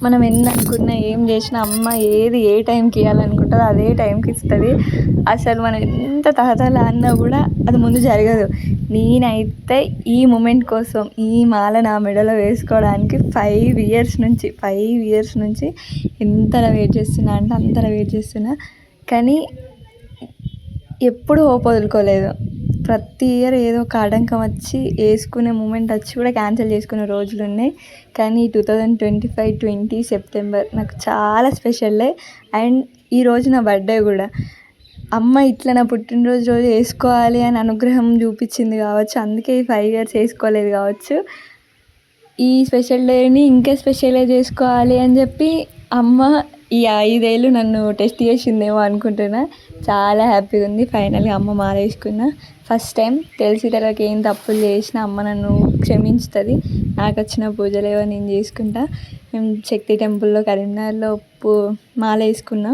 మనం ఎన్ని అనుకున్నా ఏం చేసినా అమ్మ ఏది ఏ టైంకి ఇవ్వాలనుకుంటుందో అదే టైంకి ఇస్తుంది. అసలు మనం ఎంత తహతహలాడినా కూడా అది ముందు జరగదు. నేనైతే ఈ మూమెంట్ కోసం ఈ మాల నా మెడలో వేసుకోవడానికి 5 ఇయర్స్ నుంచి ఎంతలా వెయిట్ చేస్తున్నా అంటే అంతలా వెయిట్ చేస్తున్నా. కానీ ఎప్పుడూ హోప్ వదులుకోలేదు. ప్రతి ఇయర్ ఏదో ఒక ఆటంకం వచ్చి వేసుకునే మూమెంట్ వచ్చి కూడా క్యాన్సిల్ చేసుకునే రోజులు ఉన్నాయి. కానీ 2020 సెప్టెంబర్ నాకు చాలా స్పెషల్ డే. అండ్ ఈరోజు నా బర్త్డే కూడా. అమ్మ ఇట్లా నా పుట్టినరోజు రోజు వేసుకోవాలి అని అనుగ్రహం చూపించింది కావచ్చు, అందుకే ఈ 5 ఇయర్స్ వేసుకోలేదు కావచ్చు. ఈ స్పెషల్ డేని ఇంకా స్పెషల్గా చేసుకోవాలి అని చెప్పి అమ్మ ఈ 5 ఏళ్ళు నన్ను టెస్ట్ చేసిందేమో అనుకుంటున్నా. చాలా హ్యాపీగా ఉంది. ఫైనల్గా అమ్మ మాల వేసుకున్నా. ఫస్ట్ టైం తెలిసి తెలియక ఏం తప్పులు చేసినా అమ్మ నన్ను క్షమించుతుంది. నాకు వచ్చిన పూజలేవో నేను చేసుకుంటా. మేము శక్తి టెంపుల్లో కరీంనగర్లో మాల వేసుకున్నా.